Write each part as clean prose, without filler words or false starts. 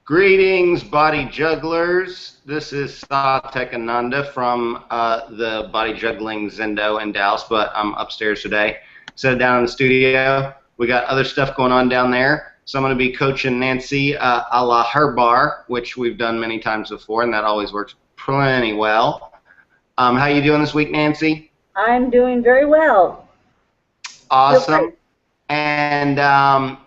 Greetings, body jugglers. This is Satek Ananda from the Body Juggling Zendo in Dallas, but I'm upstairs today. So down in the studio, we got other stuff going on down there. So I'm going to be coaching Nancy a la her bar, which we've done many times before, and that always works plenty well. How you doing this week, Nancy? I'm doing very well. Awesome. And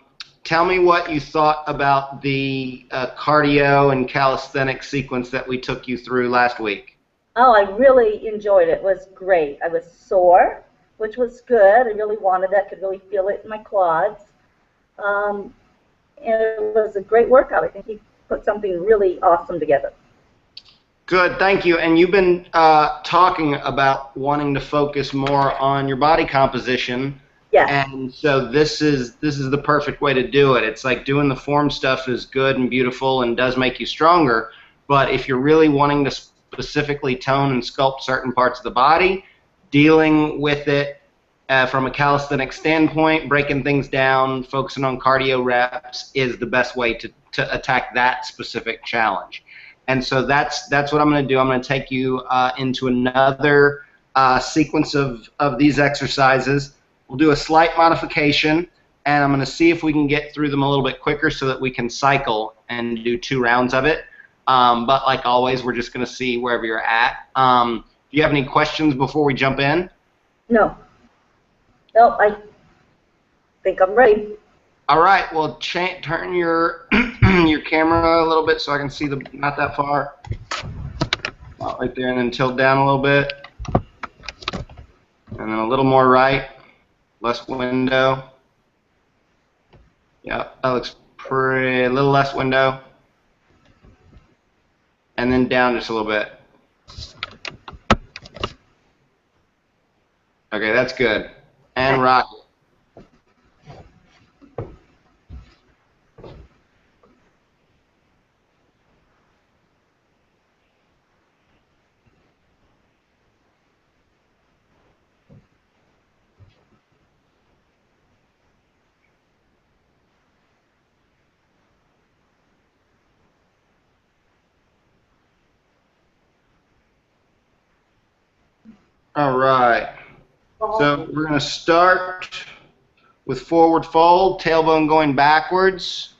tell me what you thought about the cardio and calisthenic sequence that we took you through last week. Oh, I really enjoyed it. It was great. I was sore, which was good. I really wanted that. I could really feel it in my quads. And it was a great workout. I think he put something really awesome together. Good, thank you. And you've been talking about wanting to focus more on your body composition. Yes. And so this is the perfect way to do it. It's like doing the form stuff is good and beautiful and does make you stronger, but if you're really wanting to specifically tone and sculpt certain parts of the body, dealing with it from a calisthenic standpoint, breaking things down, focusing on cardio reps is the best way to attack that specific challenge. And so that's what I'm going to do. I'm going to take you into another sequence of these exercises. We'll do a slight modification, and I'm going to see if we can get through them a little bit quicker so that we can cycle and do 2 rounds of it. But like always, we're just going to see wherever you're at. Do you have any questions before we jump in? No. No, I think I'm ready. All right. Well, turn your your camera a little bit so I can see not that far. Not right there, and then tilt down a little bit, and then a little more right. Less window. Yeah, that looks pretty. A little less window. And then down just a little bit. Okay, that's good. And rock it. All right, so we're going to start with forward fold, tailbone going backwards,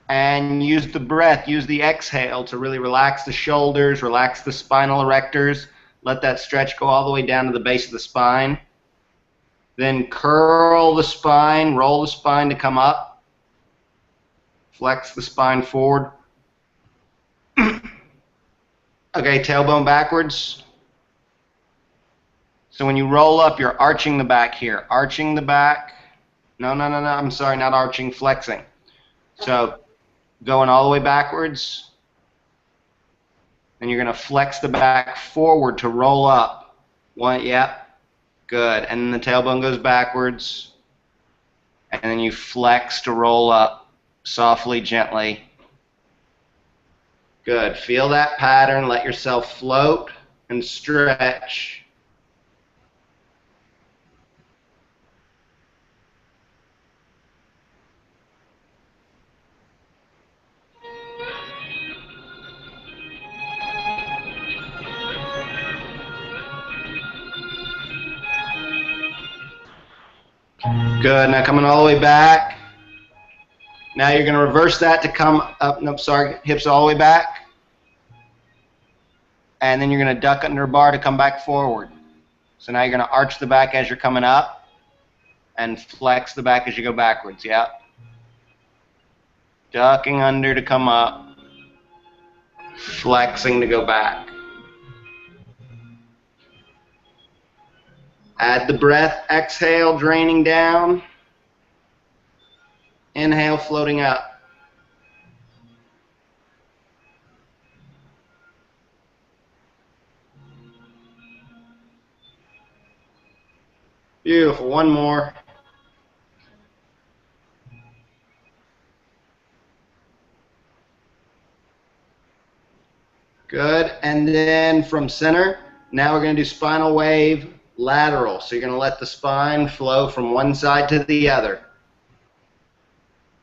and use the breath, use the exhale to really relax the shoulders, relax the spinal erectors, let that stretch go all the way down to the base of the spine. Then curl the spine, roll the spine to come up, flex the spine forward. Okay, tailbone backwards. So when you roll up, you're arching the back here. Arching the back. No, I'm sorry, not arching, flexing. So going all the way backwards. And you're going to flex the back forward to roll up. Yep. Good. And then the tailbone goes backwards. And then you flex to roll up softly, gently. Good. Feel that pattern. Let yourself float and stretch. Good. Now coming all the way back. Now you're going to reverse that to come up. Nope, sorry. Hips all the way back. And then you're going to duck under a bar to come back forward. So now you're going to arch the back as you're coming up and flex the back as you go backwards. Yep. Ducking under to come up. Flexing to go back. Add the breath, exhale, draining down. Inhale, floating up. Beautiful, one more. Good, and then from center, now we're going to do spinal wave. Lateral, so you're going to let the spine flow from one side to the other.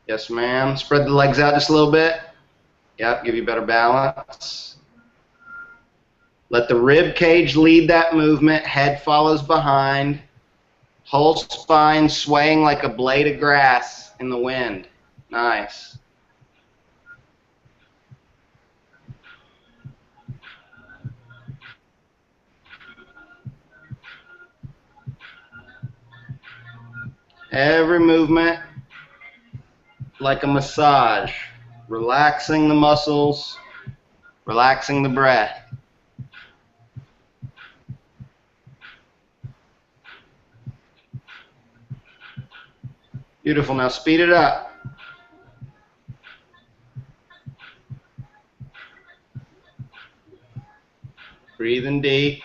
Yes, ma'am. Spread the legs out just a little bit. Yep, give you better balance. Let the rib cage lead that movement. Head follows behind. Whole spine swaying like a blade of grass in the wind. Nice. Every movement like a massage, relaxing the muscles, relaxing the breath. Beautiful. Now speed it up. Breathing deep.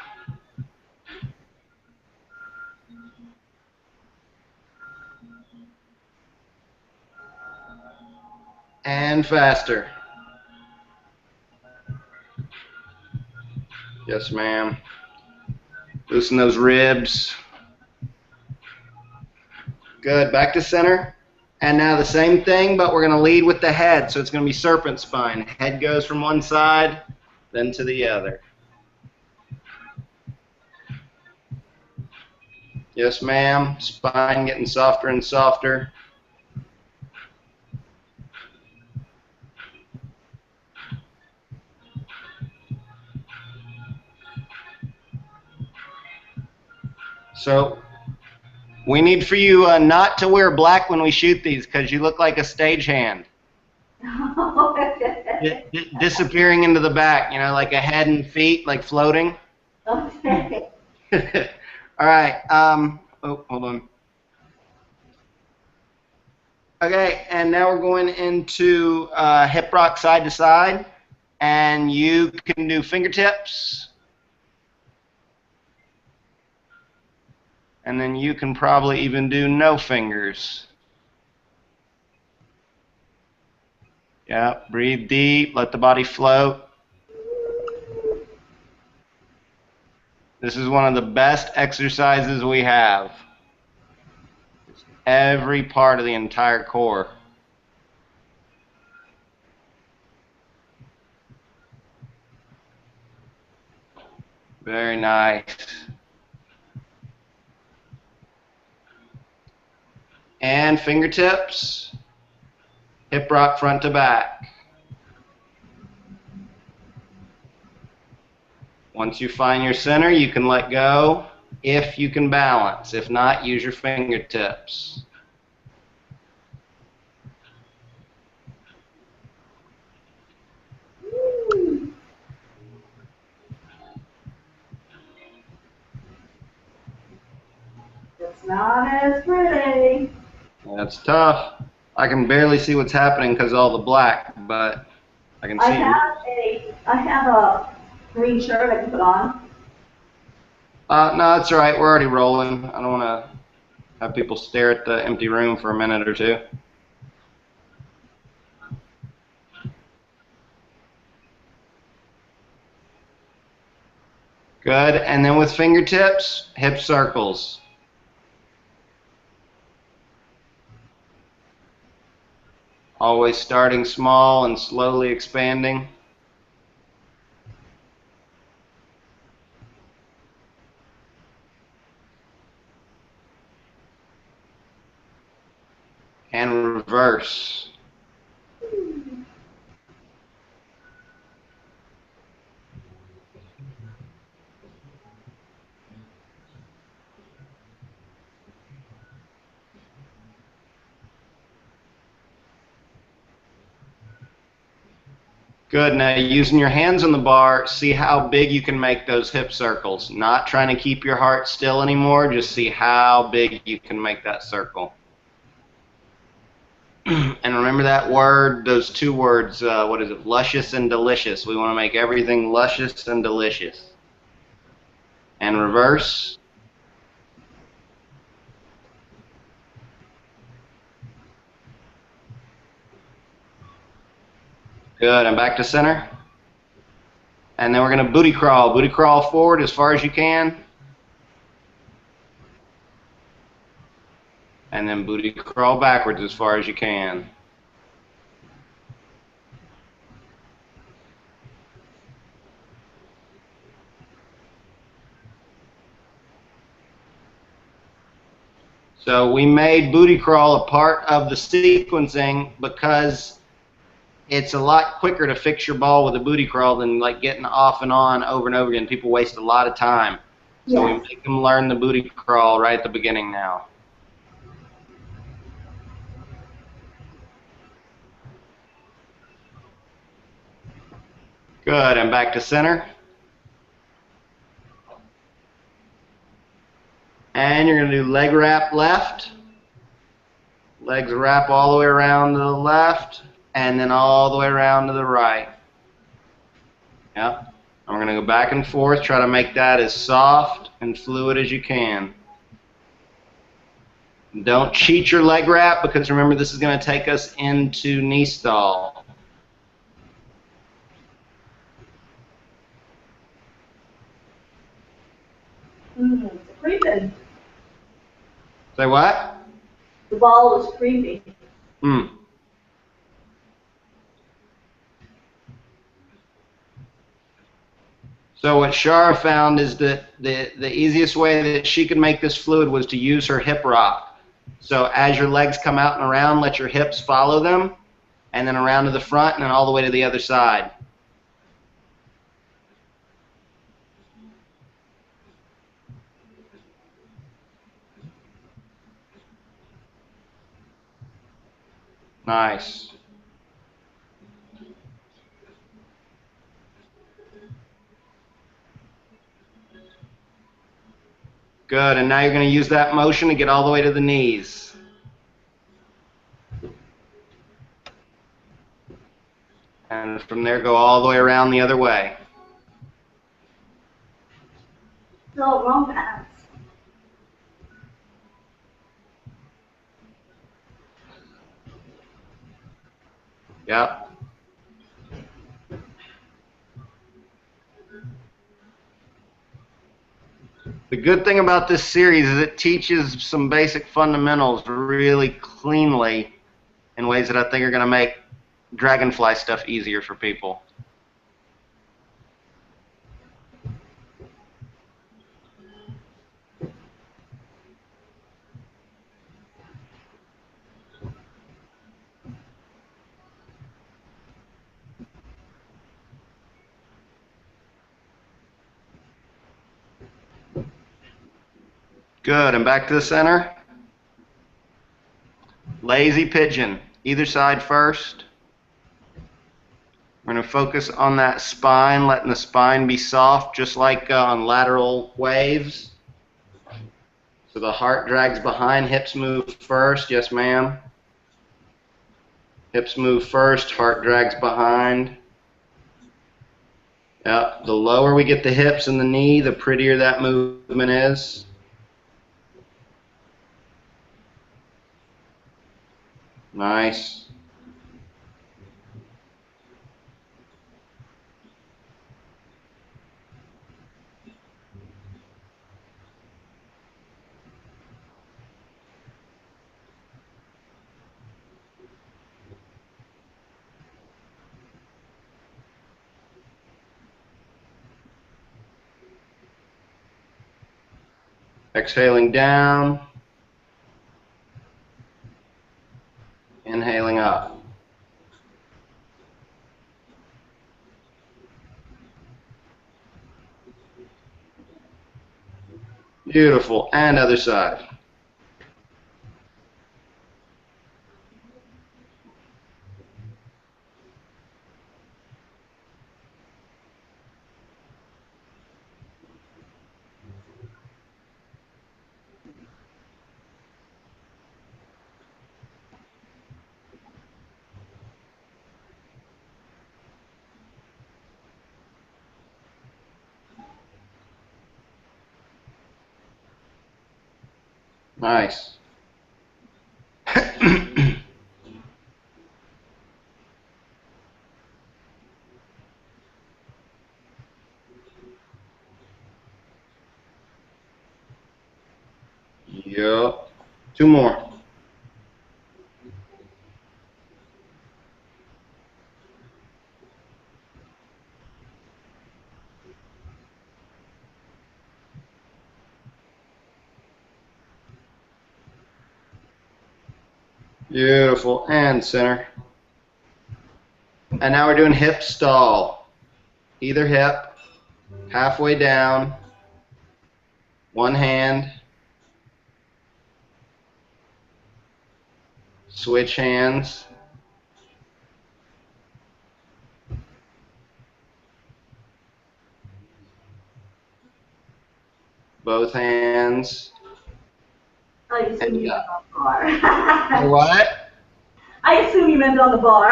And faster. Yes, ma'am. Loosen those ribs. Good. Back to center. And now the same thing, but we're going to lead with the head. So it's going to be serpent spine. Head goes from one side, then to the other. Yes, ma'am. Spine getting softer and softer. So we need for you not to wear black when we shoot these because you look like a stagehand. Disappearing into the back, you know, like a head and feet, like floating. Okay. All right. Oh, hold on. Okay, and now we're going into hip rock side to side, and you can do fingertips, and then you can probably even do no fingers. Yeah, breathe deep, let the body float. This is one of the best exercises we have. Every part of the entire core. Very nice. And fingertips, hip rock front to back. Once you find your center, you can let go if you can balance. If not, use your fingertips. It's not as pretty. That's tough. I can barely see what's happening because of all the black, but I can see. I have a green shirt I can put on. No, it's all right. We're already rolling. I don't want to have people stare at the empty room for a minute or two. Good. And then with fingertips, hip circles. Always starting small and slowly expanding. And reverse. Good. Now using your hands on the bar, see how big you can make those hip circles. Not trying to keep your heart still anymore, just see how big you can make that circle. And remember that word, those two words, what is it, luscious and delicious. We want to make everything luscious and delicious. And reverse. Good, and back to center. And then we're going to booty crawl. Booty crawl forward as far as you can. And then booty crawl backwards as far as you can. So we made booty crawl a part of the sequencing because it's a lot quicker to fix your ball with a booty crawl than like getting off and on over and over again. People waste a lot of time. So we Yes. make them learn the booty crawl right at the beginning now. Good, and back to center. And you're going to do leg wrap left. Legs wrap all the way around to the left, and then all the way around to the right. Yep. And we're going to go back and forth, try to make that as soft and fluid as you can. Don't cheat your leg wrap, because remember, this is going to take us into knee stall. It's creeping. Say what? The ball was creepy. So what Shara found is that the easiest way that she could make this fluid was to use her hip rock. So as your legs come out and around, let your hips follow them, and then around to the front, and then all the way to the other side. Nice. Good, and now you're going to use that motion to get all the way to the knees. And from there, go all the way around the other way. No, wrong hands. Yep. The good thing about this series is it teaches some basic fundamentals really cleanly in ways that I think are going to make dragonfly stuff easier for people. Good, and back to the center. Lazy pigeon, either side first. We're going to focus on that spine, letting the spine be soft, just like on lateral waves. So the heart drags behind, hips move first. Yes, ma'am. Hips move first, heart drags behind. Yep, the lower we get the hips and the knee, the prettier that movement is. Nice. Exhaling down. Inhaling up. Beautiful. And other side. Nice. Yep. Two more. Beautiful. And center. And now we're doing hip stall. Either hip, halfway down, one hand, switch hands. Both hands. I assume you meant on the bar. What? I assume you meant on the bar.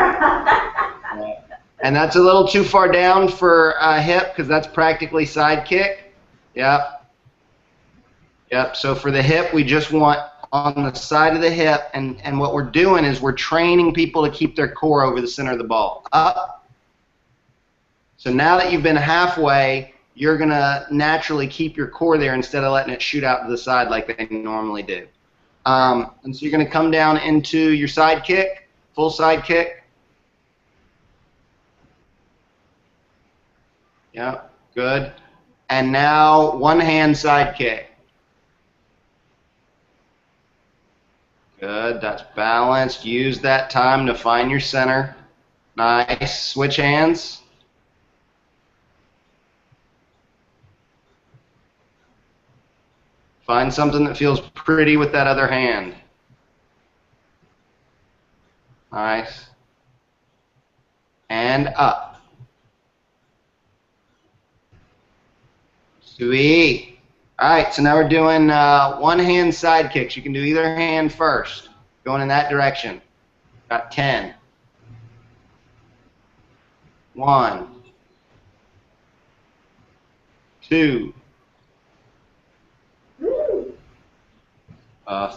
And that's a little too far down for hip because that's practically side kick. Yep. Yep. So for the hip, we just want on the side of the hip, and what we're doing is we're training people to keep their core over the center of the ball. Up. So now that you've been halfway, you're going to naturally keep your core there instead of letting it shoot out to the side like they normally do. And so you're going to come down into your side kick, full side kick. Yeah, good. And now one hand side kick. Good, that's balanced. Use that time to find your center. Nice. Switch hands. Find something that feels pretty with that other hand. Nice. And up. Sweet. All right, so now we're doing one hand side kicks. You can do either hand first, going in that direction. Got 10. 1, 2,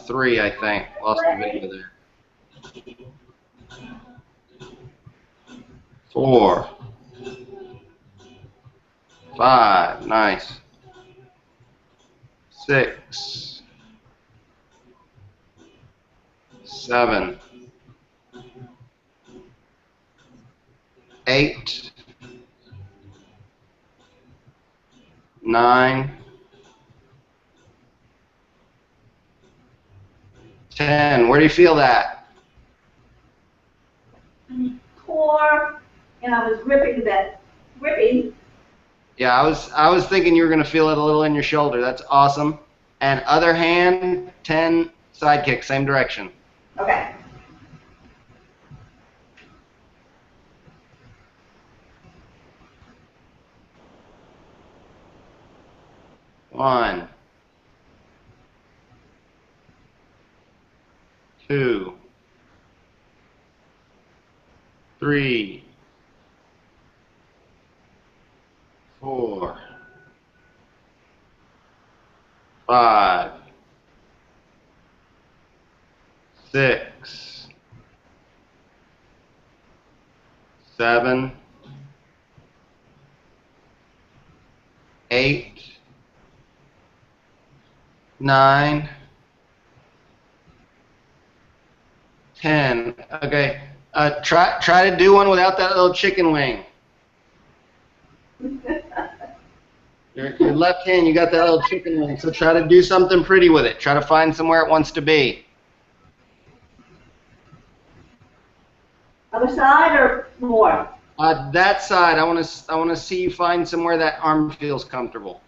3, I think. Lost the video there. 4, 5, nice. 6, 7, 8, 9, 10. Where do you feel that? Core, and I was gripping that. Gripping. Yeah, I was thinking you were going to feel it a little in your shoulder. That's awesome. And other hand, 10 side kicks, same direction. Okay. One, 2, 3, 4, 5, 6, 7, 8, 9, 10. Okay. Try to do one without that little chicken wing. Your left hand, you got that little chicken wing, so try to do something pretty with it. Try to find somewhere it wants to be. Other side or more? That side, I want to see you find somewhere that arm feels comfortable.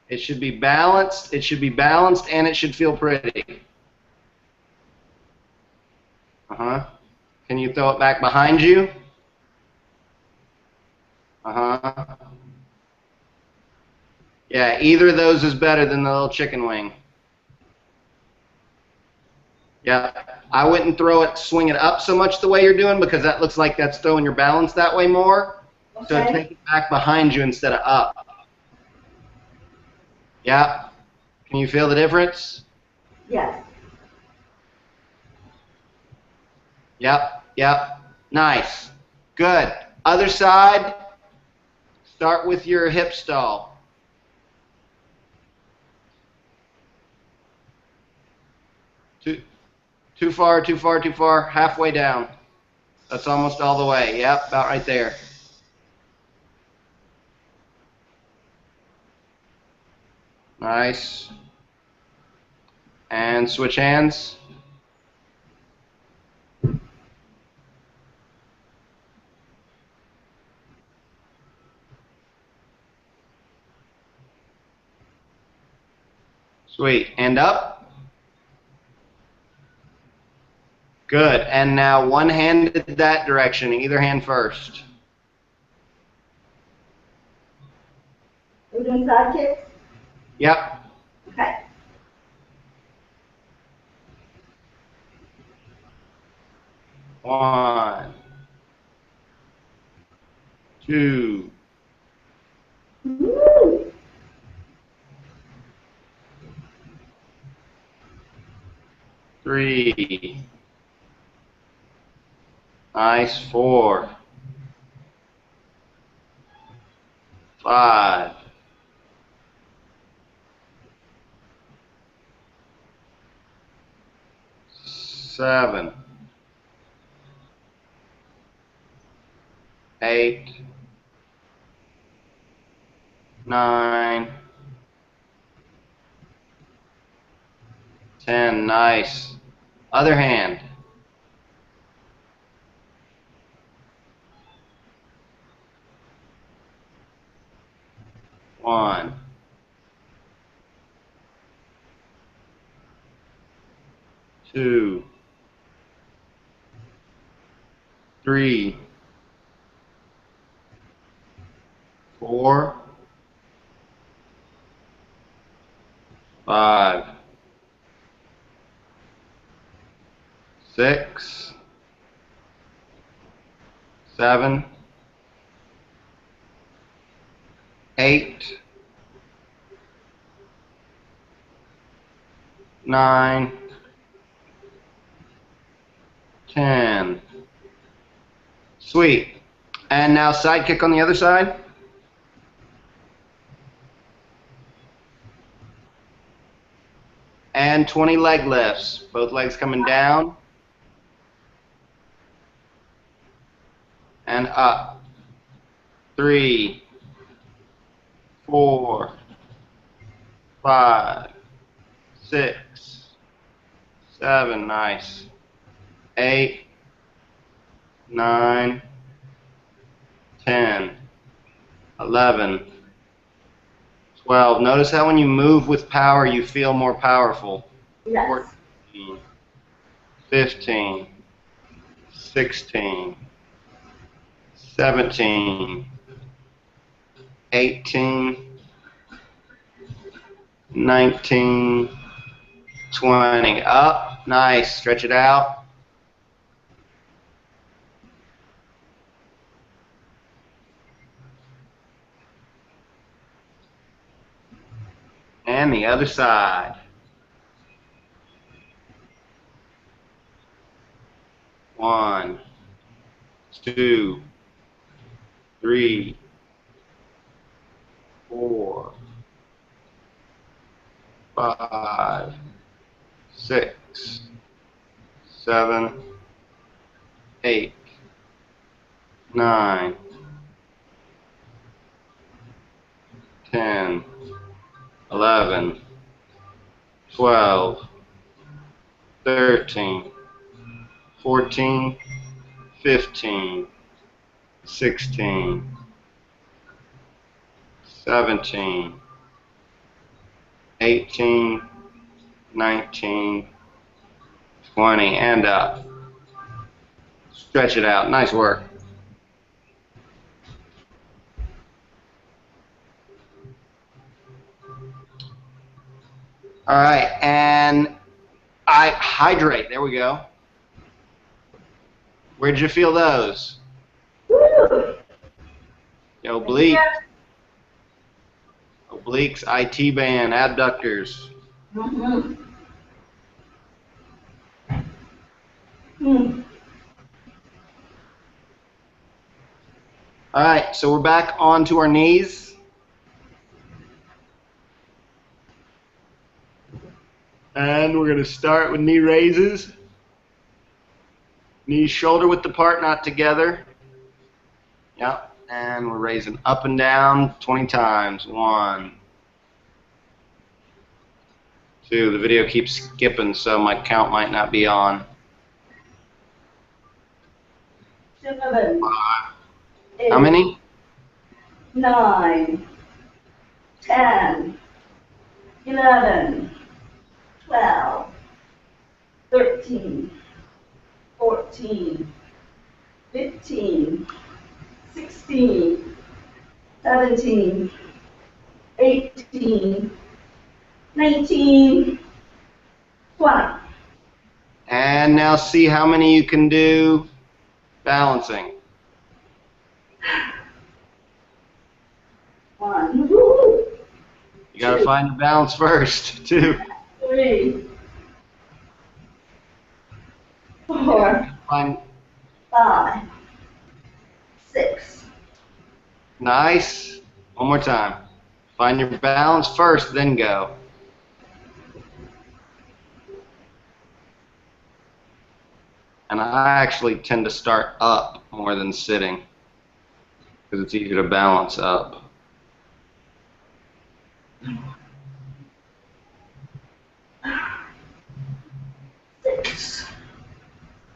It should be balanced. It should be balanced, and it should feel pretty. Can you throw it back behind you? Yeah, either of those is better than the little chicken wing. Yeah, I wouldn't swing it up so much the way you're doing because that looks like that's throwing your balance that way more. Okay. So take it back behind you instead of up. Yeah. Can you feel the difference? Yes. Yep. Nice. Good. Other side, start with your hip stall. Too far. Halfway down. That's almost all the way. Yep, about right there. Nice. And switch hands. Sweet. And up. Good. And now one hand that direction, either hand first. We're doing side kicks? Yep. Okay. One, two, Woo! three. Nice. 4, 5, 7, 8, 9, 10. Nice. Other hand. One, two, three, 4, 5, 6, 7, 8, 9, 10. Sweet. And now side kick on the other side. And 20 leg lifts. Both legs coming down. And up. 3, 4, 5, 6, 7. Nice. 8, 9, 10, 11, 12. Notice how when you move with power, you feel more powerful. Yes. 14, 15, 16, 17, 18, 19, 20. Up. Nice. Stretch it out. And the other side. 1, 2, 3, 4, 5, 6, 7, 8, 9, 10, 11, 12, 13, 14, 15, 16, 17, 18, 19, 20, and up. Stretch it out. Nice work. All right, and hydrate. There we go. Where'd you feel those? Woo! Oblique. Obliques, IT band, abductors. Mm-hmm. Mm. All right, so we're back onto our knees. And we're going to start with knee raises. Knees shoulder width apart, not together. Yep. And we're raising up and down 20 times. 1, 2. The video keeps skipping, so my count might not be on. 7, 8, How many? 9, 10, 11, 12, 13, 14, 15, 16, 17, 18, 19, 20. And now see how many you can do balancing. 1, You got to find your balance first. 2. 3, 4, Find. 5, 6. Nice. One more time. Find your balance first, then go. And I actually tend to start up more than sitting because it's easier to balance up. Six.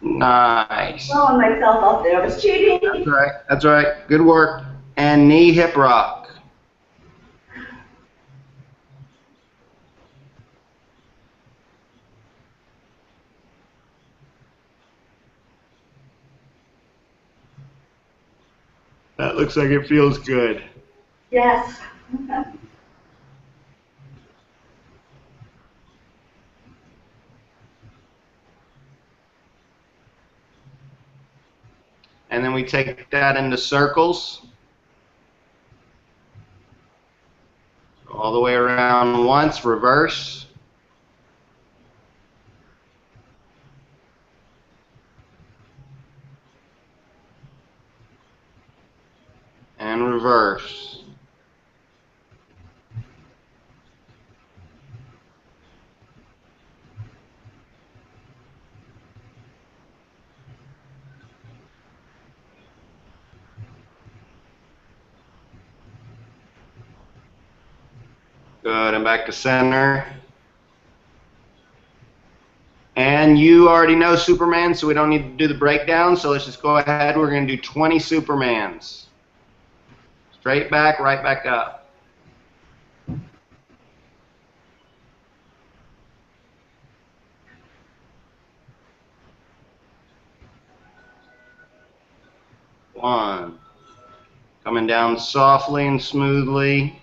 Nice. Throwing myself up there. I was cheating. That's right. That's right. Good work. And knee hip rock. That looks like it feels good. Yes. And then we take that into circles. All the way around once, reverse. And reverse. Good, and back to center. And you already know Superman, so we don't need to do the breakdown, so let's just go ahead. We're going to do 20 Supermans. Straight back, right back up. One. Coming down softly and smoothly.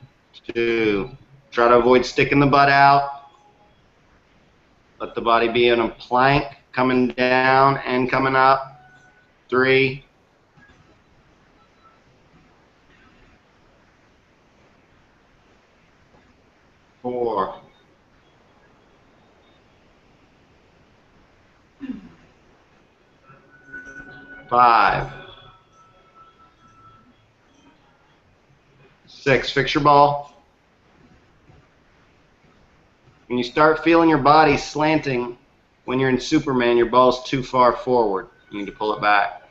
2. Try to avoid sticking the butt out. Let the body be in a plank, coming down and coming up. 3. 4. 5. 6. Fix your ball. When you start feeling your body slanting, when you're in Superman, your ball's too far forward. You need to pull it back.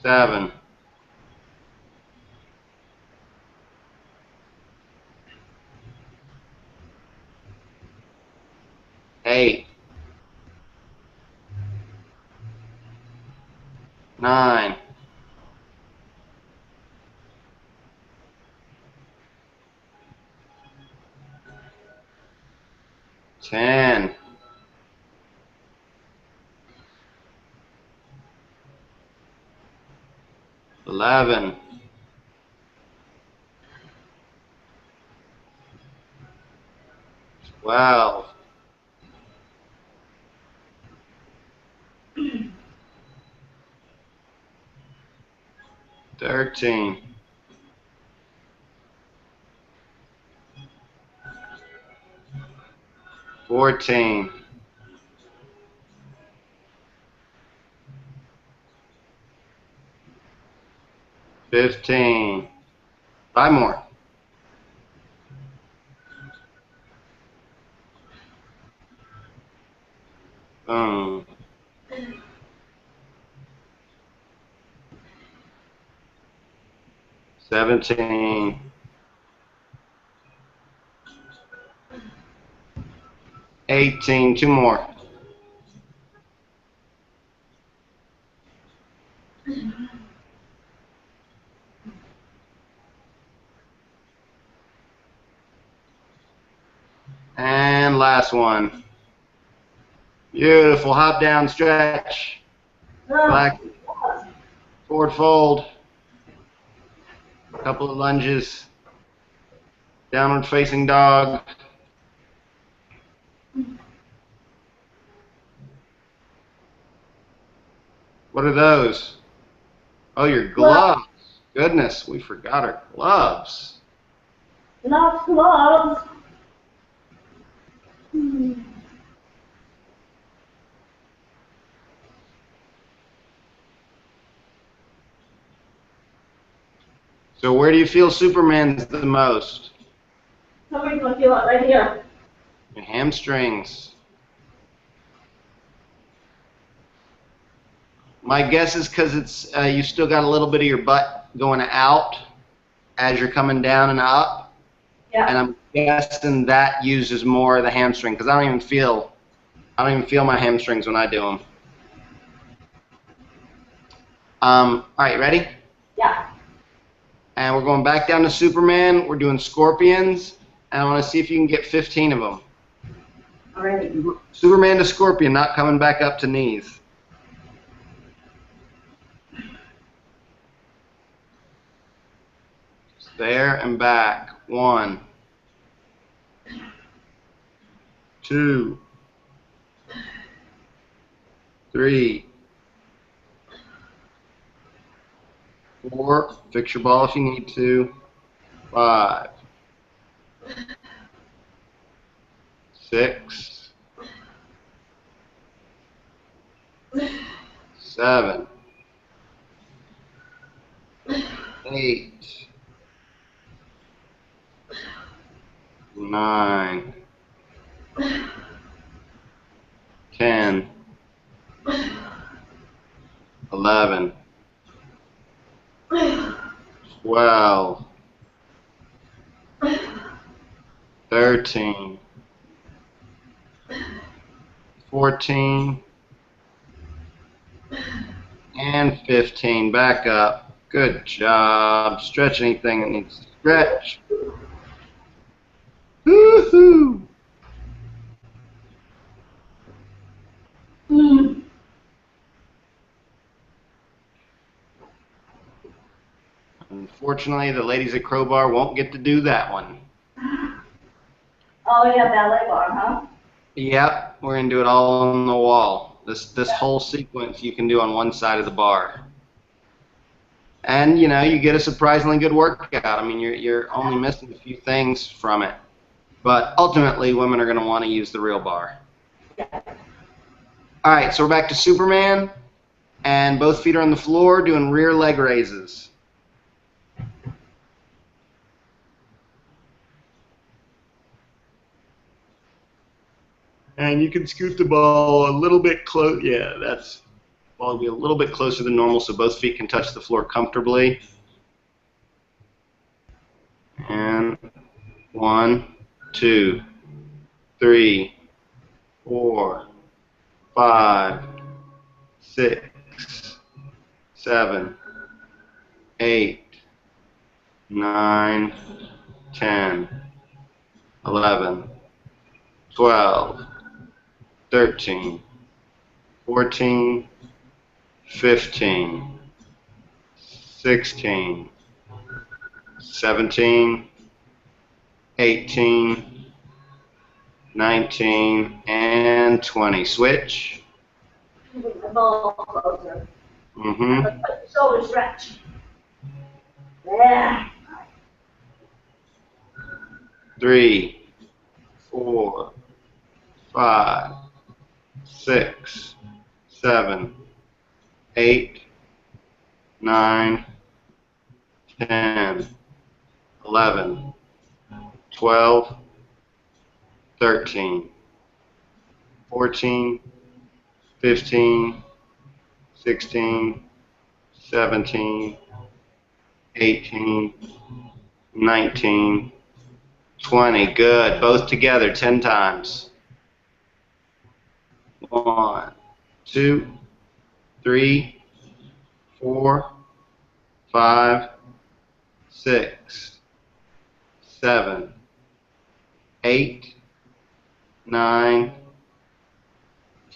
7. 8. 9. 10. 11. 12. 13. 14. 15. 5 more. Boom. 17, 18, two more. And last one. Beautiful. Hop down, stretch. Back, forward fold. A couple of lunges. Downward facing dog. What are those? Oh, your gloves. Goodness, we forgot our gloves. Not gloves. So where do you feel Superman's the most? Somebody's gonna feel it right here. Your hamstrings. My guess is because it's you still got a little bit of your butt going out as you're coming down and up. Yeah. And I'm guessing that uses more of the hamstring because I don't even feel my hamstrings when I do them. All right, ready? Yeah. And we're going back down to Superman. We're doing scorpions, and I want to see if you can get 15 of them. All right. Superman to scorpion, not coming back up to knees. There and back. 1, 2, 3, 4. Fix your ball if you need to. 5, 6, 7, 8, 9, 10, 11, 12, 13, 14, and 15. Back up. Good job. Stretch anything that needs to stretch. Woohoo! Unfortunately, the ladies at Crowbar won't get to do that one. Oh yeah, ballet bar, huh? Yep, we're going to do it all on the wall. This whole sequence you can do on one side of the bar. And, you know, you get a surprisingly good workout. I mean, you're only missing a few things from it. But ultimately, women are going to want to use the real bar. All right, so we're back to Superman. And both feet are on the floor doing rear leg raises. And you can scoot the ball a little bit close. Yeah, that's ball will be a little bit closer than normal so both feet can touch the floor comfortably. And 1, 2, 3, 4, 5, 6, 7, 8, 9, 10, 11, 12, 13, 14, 15, 16, 17, 18, 19, and 20. Switch. Move the ball closer. Mm-hmm. Let's put the shoulder stretch. Yeah. 3, 4, 5, 6, 7, 8, 9, 10, 11, 12, 13, 14, 15, 16, 17, 18, 19, 20. Good. Both together 10 times. 1, 2, 3, 4, 5, 6, 7, 8, 9,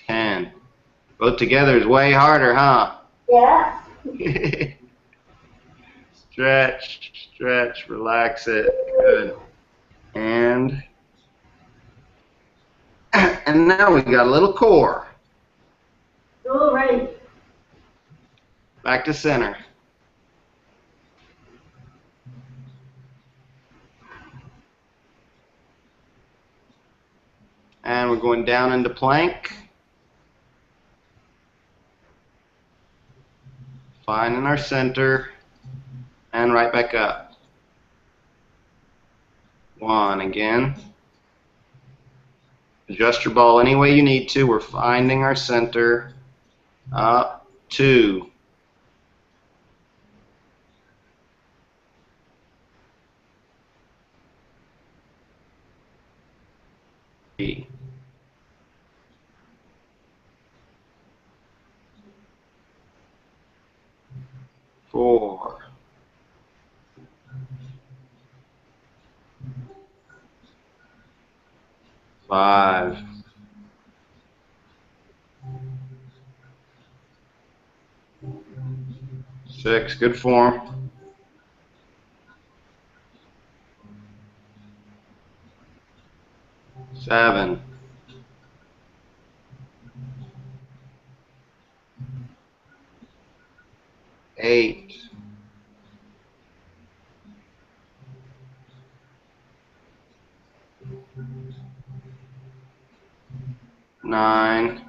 10. Both together is way harder, huh? Yeah. Stretch, stretch, relax it. Good. And now we got a little core. All right. Back to center. And we're going down into plank. Finding our center. And right back up. 1 again. Adjust your ball any way you need to. We're finding our center. Up. 2. 3. 4. 5. 6. Good form. 7. 8. 9.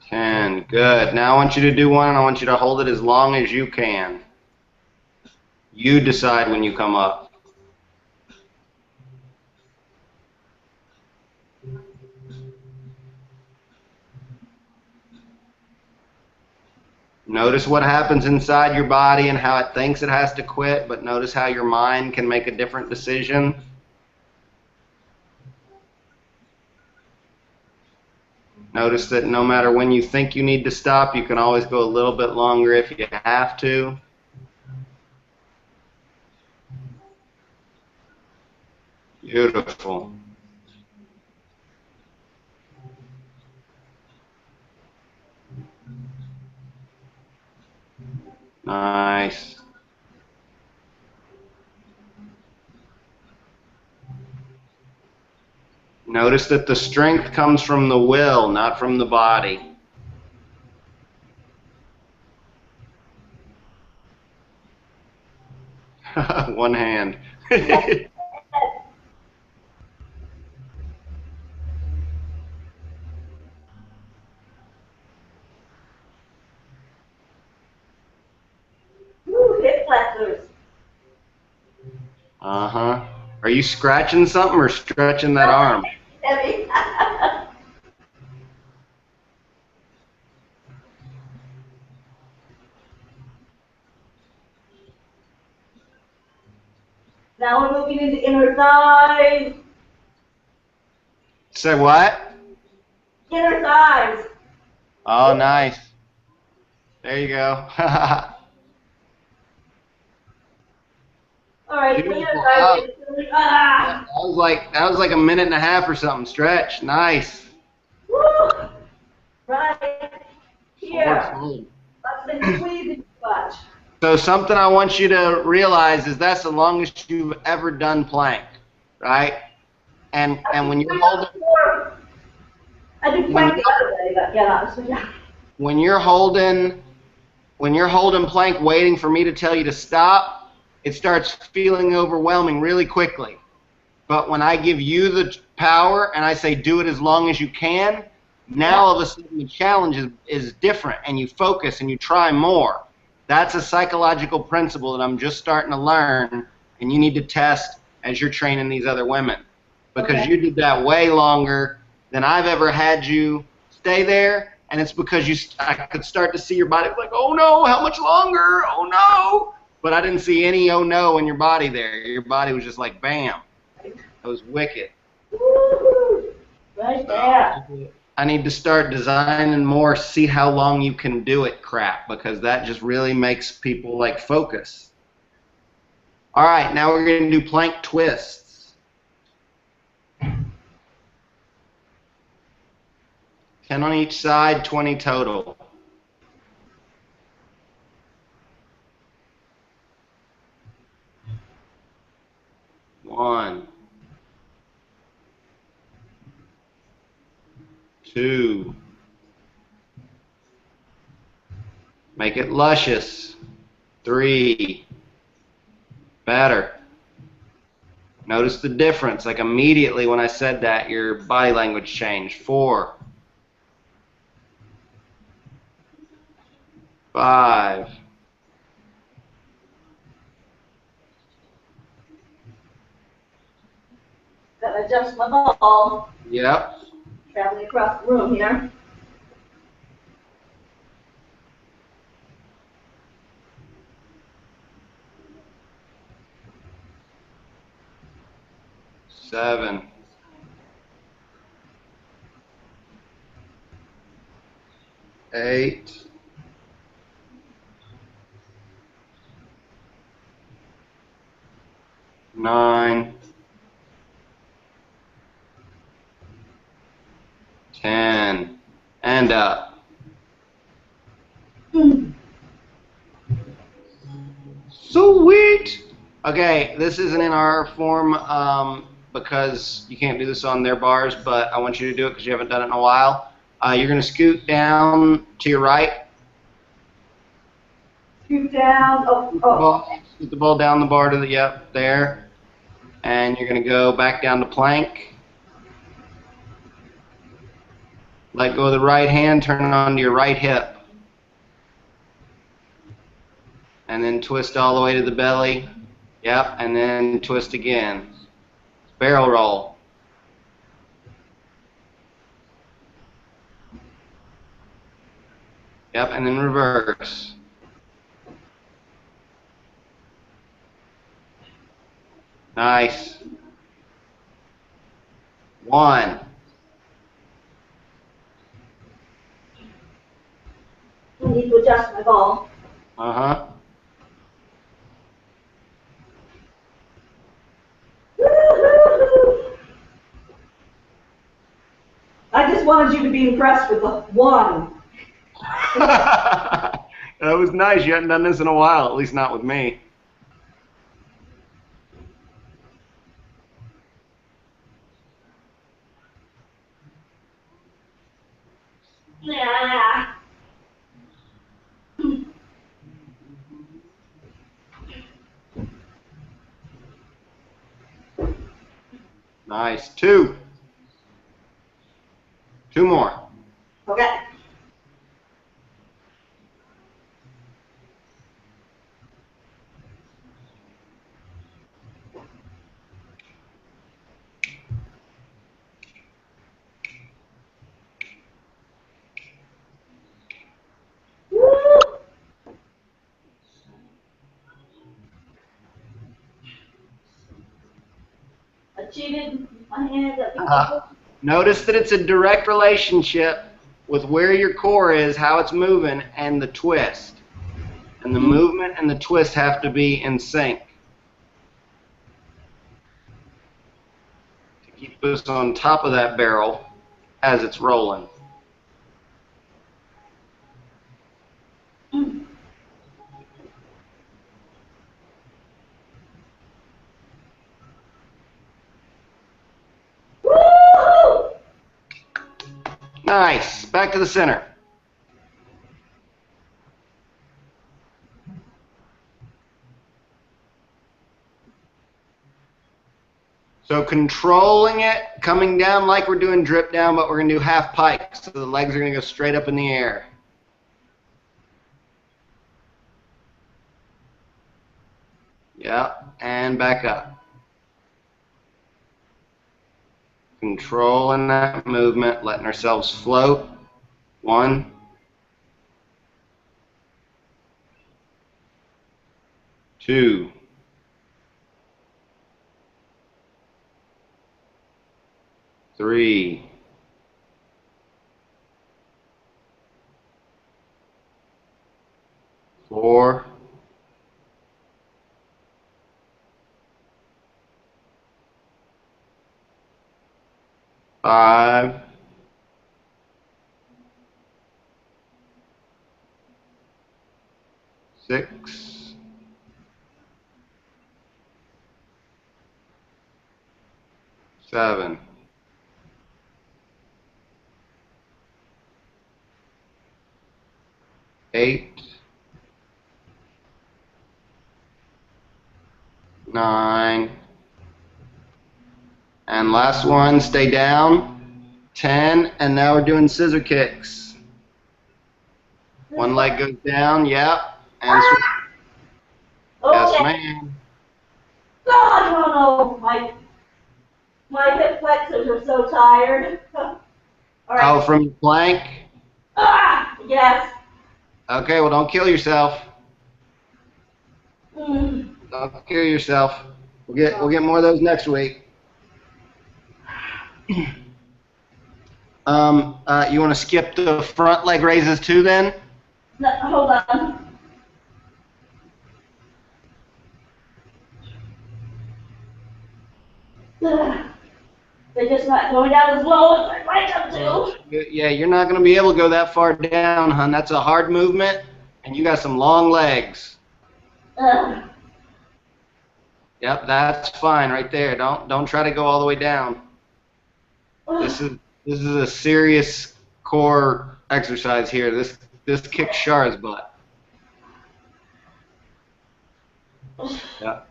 10. Good. Now I want you to do one, and I want you to hold it as long as you can. You decide when you come up. Notice what happens inside your body and how it thinks it has to quit, but notice how your mind can make a different decision. Notice that no matter when you think you need to stop, you can always go a little bit longer if you have to. Beautiful. Nice. Notice that the strength comes from the will, not from the body. One hand. Woo, hip flexors. Uh-huh. Are you scratching something or stretching that arm? Heavy. Now we're moving into inner thighs. Say what? Inner thighs. Oh, nice. There you go. All right, Beautiful. inner thighs. Ah. That was like a minute and a half or something. Stretch. Nice. Woo. Right here. Forward. I've been squeezing too much. So something I want you to realize is that's the longest you've ever done plank, right? And when you're holding, I do plank the other way, but yeah. when you're holding plank, waiting for me to tell you to stop, it starts feeling overwhelming really quickly. But when I give you the power and I say do it as long as you can, now all of a sudden the challenge is different, and you focus and you try more. That's a psychological principle that I'm just starting to learn, and you need to test as you're training these other women, because you did that way longer than I've ever had you stay there, and it's because I could start to see your body like, oh no, how much longer? Oh no! But I didn't see any oh no in your body there. Your body was just like, bam. It was wicked. Woo-hoo. Right there. I need to start designing more see how long you can do it crap, because that just really makes people like focus. All right, now we're going to do plank twists. 10 on each side, 20 total. One, two. Make it luscious. 3. Better. Notice the difference. Like immediately when I said that, your body language changed. 4. 5. Gotta adjust my ball. Yep. Traveling across the room here. 7. 8. 9. 10. And up. Sweet! Okay, this isn't in our form because you can't do this on their bars, but I want you to do it because you haven't done it in a while. You're going to scoot down to your right. Scoot down. Scoot the ball down the bar to the, yep, there. And you're going to go back down to plank. Let go of the right hand, turn it on to your right hip. And then twist all the way to the belly. Yep, and then twist again. Barrel roll. Yep, and then reverse. Nice. 1. I need to adjust my ball. Uh-huh. I just wanted you to be impressed with the 1. That was nice. You hadn't done this in a while, at least not with me. Yeah. Nice. 2. 2 more. Okay. I cheated my hand. Notice that it's a direct relationship with where your core is, how it's moving, and the twist. And the movement and the twist have to be in sync. To keep this on top of that barrel as it's rolling. Nice. Back to the center. So controlling it, coming down like we're doing drip down, but we're going to do half pike. So the legs are going to go straight up in the air. Yep, and back up. Controlling that movement, letting ourselves float. 1, 2, 3, 4, 5, 6, 7, 8, 9, and last one, stay down, 10, and now we're doing scissor kicks. One leg goes down, yep, and yes, Okay. ma'am. God, no, my hip flexors are so tired. All right. Oh, from your plank? Yes. Okay, well, don't kill yourself. Mm. Don't kill yourself. We'll get more of those next week. You want to skip the front leg raises too, then? No, hold on. They're just not going down as low as I'd like them to. Yeah, you're not going to be able to go that far down, hon. That's a hard movement, and you got some long legs. Yep, that's fine right there. Don't try to go all the way down. This is a serious core exercise here. This kicks Shara's butt. Yeah.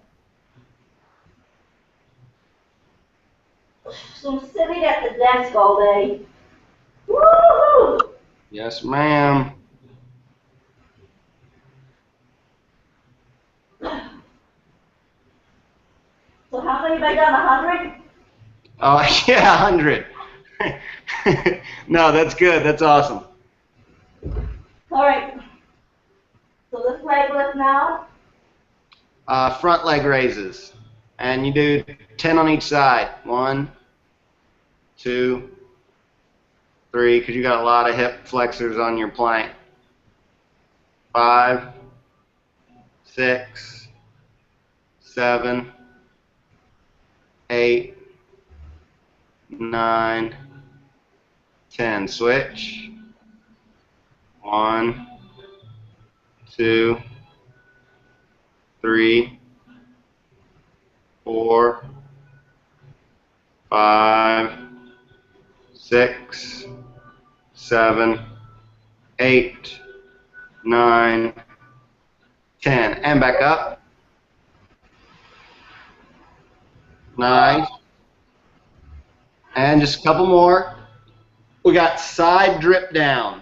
So I'm sitting at the desk all day. Woo! Yes, ma'am. So how many have I done? 100? Oh, yeah, 100. No, that's good. That's awesome. All right. So this leg lift now. Front leg raises. And you do 10 on each side. 1, 2, 3, because you got a lot of hip flexors on your plank. 5, 6, 7, 8, 9, 10. Switch. 1, 2, 3, 4, 5, 6, 7, 8, 9, 10. And back up. Nice. And just a couple more. We got side drip down.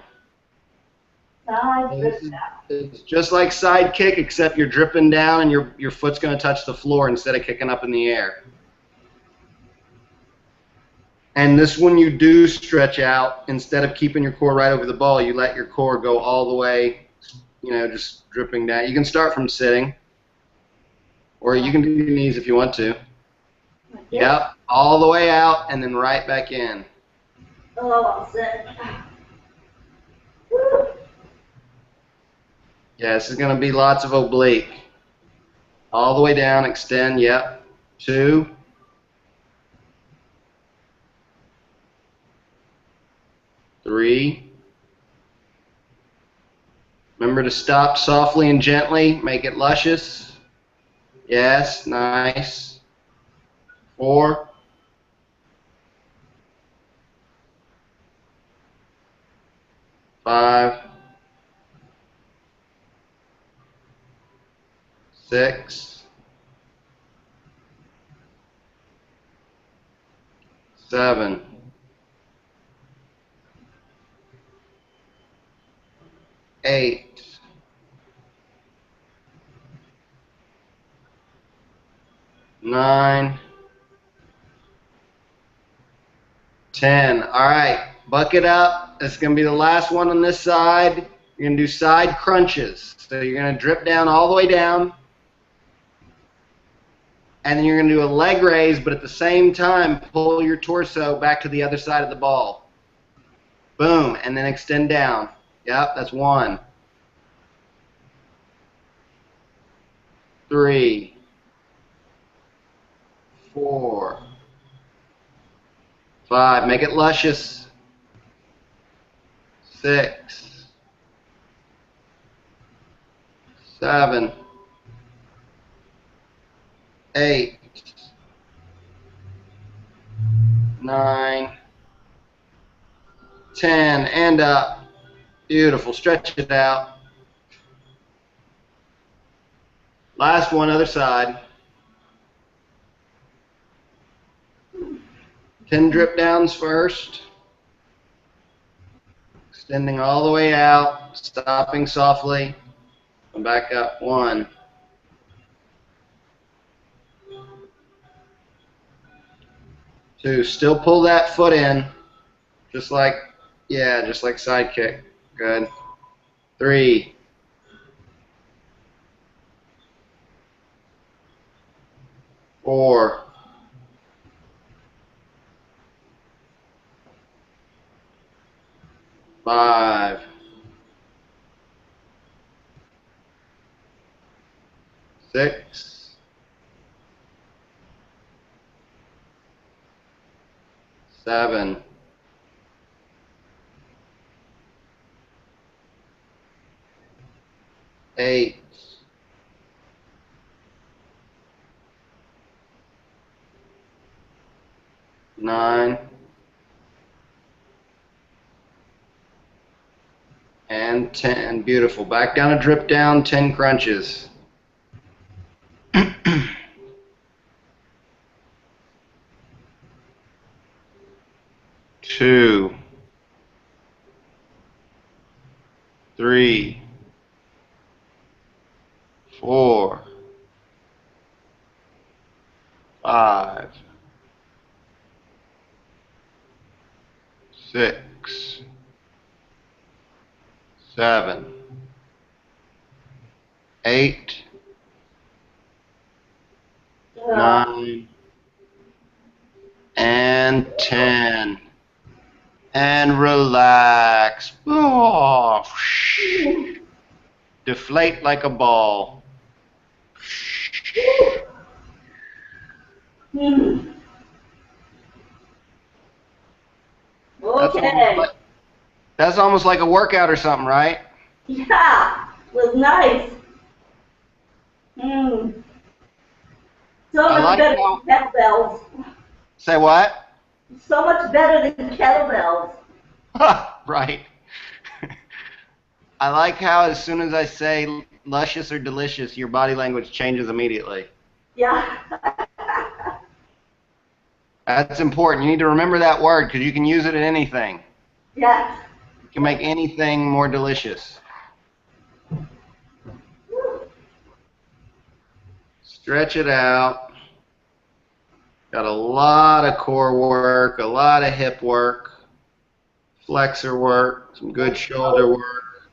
Side drip down. It's just like side kick, except you're dripping down and your foot's going to touch the floor instead of kicking up in the air. And this one you do stretch out. Instead of keeping your core right over the ball, you let your core go all the way, just dripping down. You can start from sitting, or you can do your knees if you want to. Yep, all the way out and then right back in. Oh, I'll sit. Yeah, this is going to be lots of oblique. All the way down, extend, yep. 2, 3. Remember to stop softly and gently. Make it luscious. Yes, nice. 4. 5. 6. 7. 8. 9. 10. All right, bucket up That's going to be the last one on this side. You're going to do side crunches. So you're going to drip down all the way down. And then you're going to do a leg raise, but at the same time, pull your torso back to the other side of the ball. Boom. And then extend down. Yep, that's 1, 3, 4, 5. Make it luscious. 6, 7, 8, 9, 10, and up. Beautiful. Stretch it out. Last one, other side. 10 drip downs first. Extending all the way out, stopping softly, and back up. 1, 2. Still pull that foot in, just like side kick. Good. 3, 4, 5, 6, 7, 8, 9, and 10. Beautiful. Back down to drip down, 10 crunches. 2, 3, 4, 5, 6, 7, 8, 9, and 10. And relax. Oh, deflate like a ball. Okay. That's almost like a workout or something, right? Yeah, it was nice. So much better than kettlebells. Say what? So much better than kettlebells. Right. I like how as soon as I say luscious or delicious, your body language changes immediately. Yeah. That's important. You need to remember that word because you can use it in anything. Yeah. You can make anything more delicious. Stretch it out. Got a lot of core work, a lot of hip work, flexor work, some good shoulder work,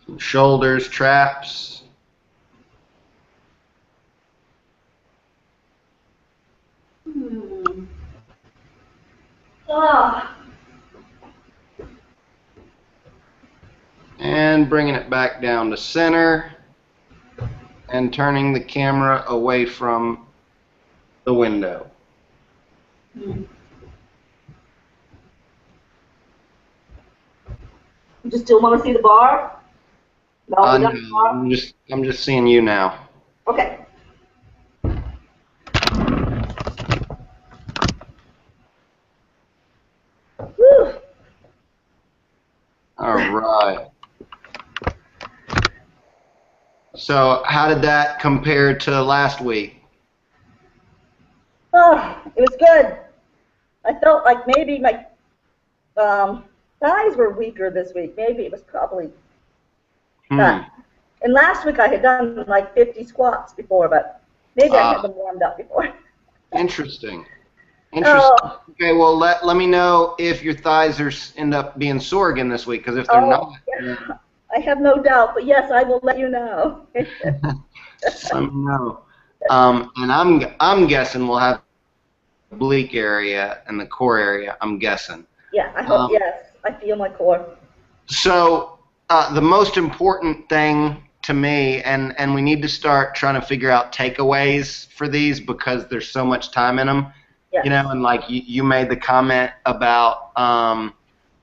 some shoulders, traps. Oh. And bringing it back down to center and turning the camera away from the window. You just still want to see the bar? No, No, I'm just seeing you now. Okay. Whew. All right. So how did that compare to last week? Oh, it was good. I felt like maybe my thighs were weaker this week. Maybe it was probably that. And last week I had done like 50 squats before, but maybe I had them warmed up before. Interesting. Interesting. Oh, Okay, well, let me know if your thighs end up being sore again this week, because if they're not, oh, yeah. then I have no doubt, but yes, I will let you know. let me know. And I'm guessing we'll have oblique area and the core area. I'm guessing. Yeah, I hope, Um, yes, I feel my core. so the most important thing to me, and we need to start trying to figure out takeaways for these because there's so much time in them. You Yes. know, and like you made the comment about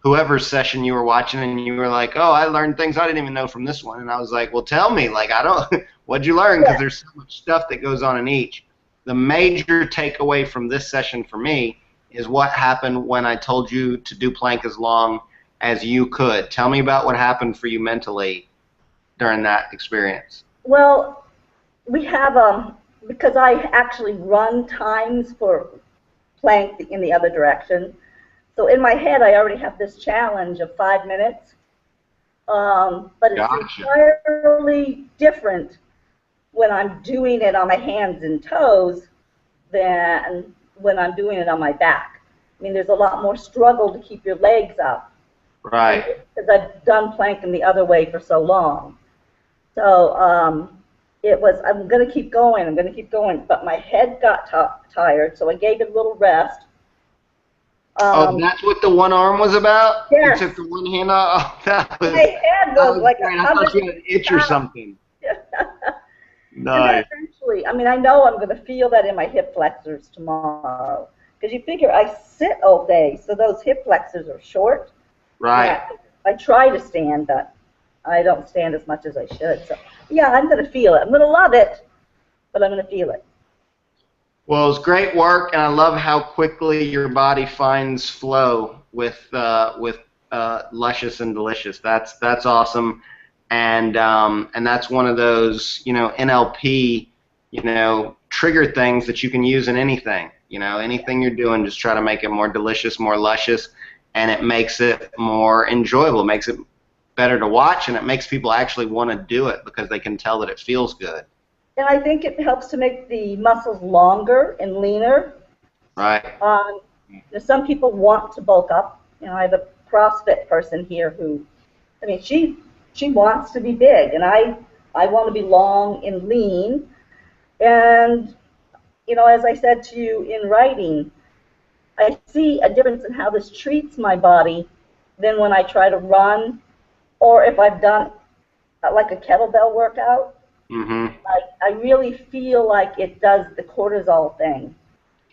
whoever's session you were watching, and you were like, "Oh, I learned things I didn't even know from this one," and I was like, "Well, tell me, like, I don't, what'd you learn?" Because Yes. there's so much stuff that goes on in each. The major takeaway from this session for me is what happened when I told you to do plank as long as you could. Tell me about what happened for you mentally during that experience. Well, we have, because I actually run times for plank in the other direction. So in my head, I already have this challenge of 5 minutes, but it's Gotcha. entirely different when I'm doing it on my hands and toes than when I'm doing it on my back. I mean, there's a lot more struggle to keep your legs up, and Right. because I've done planking the other way for so long. So it was, I'm going to keep going, I'm going to keep going, but my head got tired, so I gave it a little rest. Oh, Um, that's what the one arm was about? You yes, took the one hand off? Oh, my head that was was like great. I thought you had an 150 itch or pounds. something. And then Nice. eventually, I mean, I know I'm going to feel that in my hip flexors tomorrow. Because you figure I sit all day, so those hip flexors are short. And Right. I try to stand, but I don't stand as much as I should. So, yeah, I'm going to feel it. I'm going to love it, but I'm going to feel it. Well, it's great work, and I love how quickly your body finds flow with luscious and delicious. That's awesome, and that's one of those NLP trigger things that you can use in anything. Anything you're doing, just try to make it more delicious, more luscious, and it makes it more enjoyable. It makes it better to watch, and it makes people actually want to do it because they can tell that it feels good. And I think it helps to make the muscles longer and leaner. Right. Um, some people want to bulk up. I have a CrossFit person here who, I mean, she wants to be big, and I want to be long and lean. And as I said to you in writing, I see a difference in how this treats my body than when I try to run or if I've done like a kettlebell workout. Mm-hmm. I really feel like it does the cortisol thing.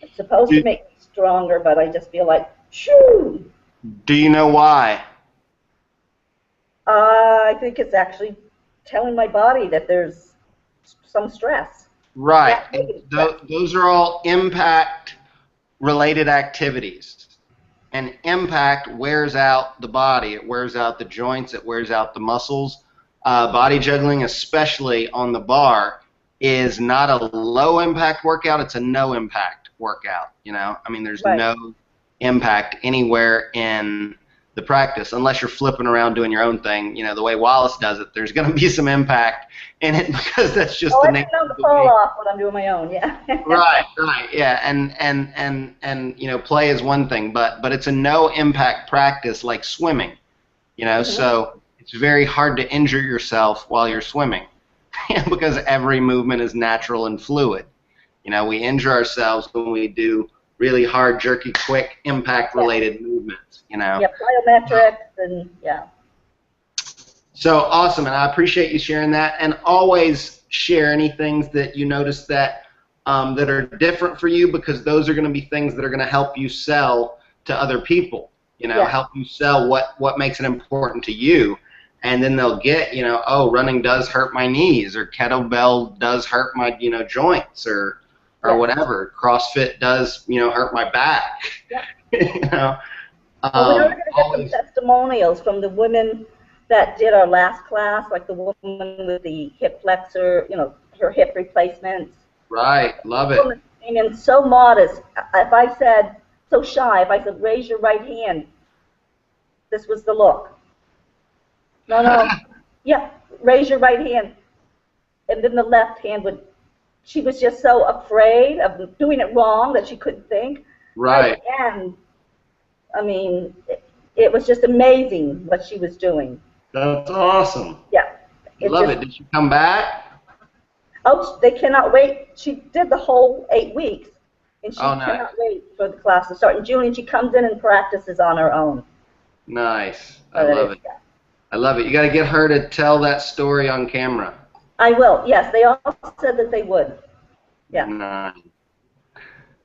It's supposed to make me stronger, but I just feel like, shoo! Do you know why? I think it's actually telling my body that there's some stress. Right. Not And negative stress. those are all impact related activities. And impact wears out the body, it wears out the joints, it wears out the muscles. Body juggling, especially on the bar, is not a low impact workout, it's a no impact workout. I mean, there's Right. no impact anywhere in the practice unless you're flipping around doing your own thing. The way Wallace does it, there's going to be some impact in it because that's just Oh, the I nature think I'm of to the fall game. off when I'm doing my own, yeah. Right, right, yeah, and play is one thing, but it's a no impact practice like swimming, Mhm. so it's very hard to injure yourself while you're swimming, because every movement is natural and fluid. We injure ourselves when we do really hard, jerky, quick, impact Yeah, related movements. yeah, plyometrics and yeah. So awesome, and I appreciate you sharing that. And always share any things that you notice that are different for you, because those are going to be things that are going to help you sell to other people. Yes. Help you sell what makes it important to you, and then they'll get oh, running does hurt my knees, or kettlebell does hurt my joints, or Yes. whatever. CrossFit does hurt my back. Yeah. you know, Well, we are going to get some always testimonials from the women that did our last class, like the woman with the hip flexor, her hip replacements. right. This Love it. woman came in so modest. If I said, so shy, if I said, raise your right hand, this was the look. No, no. Yeah, raise your right hand. And then the left hand would, she was just so afraid of doing it wrong that she couldn't think. Right. And I mean, it was just amazing what she was doing. That's awesome. Yeah. It Love just, it. Did she come back? oh, they cannot wait. She did the whole 8 weeks, and she Oh, nice. cannot wait for the class to start in June, and she comes in and practices on her own. Nice. I So that love is, it. yeah. I love it. You got to get her to tell that story on camera. I will. Yes, they all said that they would. Yeah. Nice.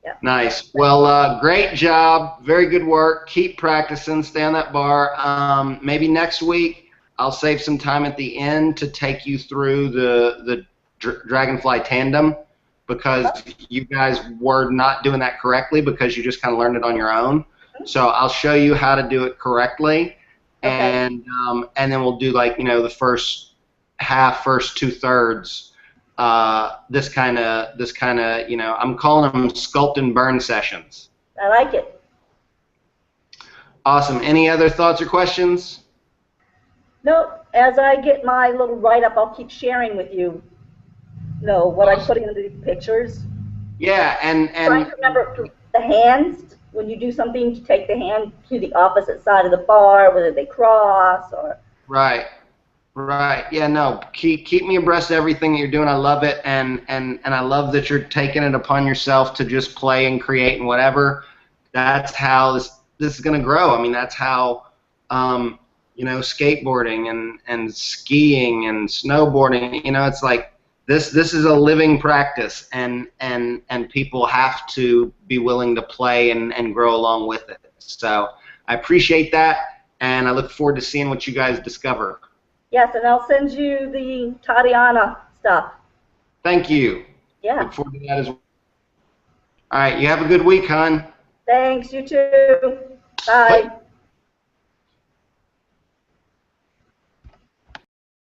Yeah. Nice. Well, great job. Very good work. Keep practicing. Stay on that bar. Maybe next week I'll save some time at the end to take you through the Dragonfly tandem, because you guys were not doing that correctly because you just kind of learned it on your own. So I'll show you how to do it correctly, and then we'll do, like, the first half, first 2/3. This kind of, I'm calling them sculpt and burn sessions. I like it. Awesome. Any other thoughts or questions? No, as I get my little write-up, I'll keep sharing with you, what I put into the pictures. Yeah, and Trying to remember the hands, when you do something, to take the hand to the opposite side of the bar, whether they cross or... Right. Right. Yeah, no. Keep me abreast of everything that you're doing. I love it, and I love that you're taking it upon yourself to just play and create and whatever. That's how this is going to grow. I mean, that's how skateboarding and skiing and snowboarding, it's like this is a living practice, and people have to be willing to play and grow along with it. So I appreciate that, and I look forward to seeing what you guys discover. Yes, and I'll send you the Tatiana stuff. Thank you. Yeah. Look forward to that as well. All right, you have a good week, hon. Thanks, you too. Bye.